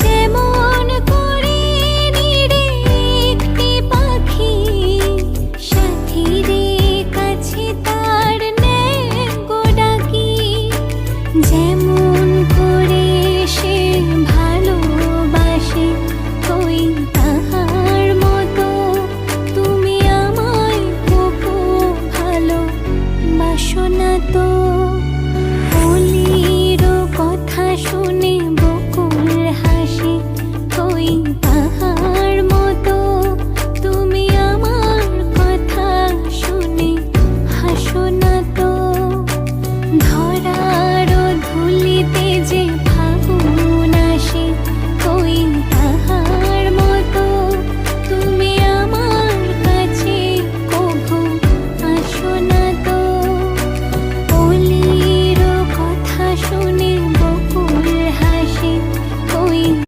যেমন করে নিরে একটি পাখি সাথীরে কাছে তার নেগো ডাকি, যেমন করে সে ভালোবাসে ওই তাহার মতো তুমি আমায় খুব ভালোবাসো না তো। কলির কথা শুনে বকুল হাসে ওই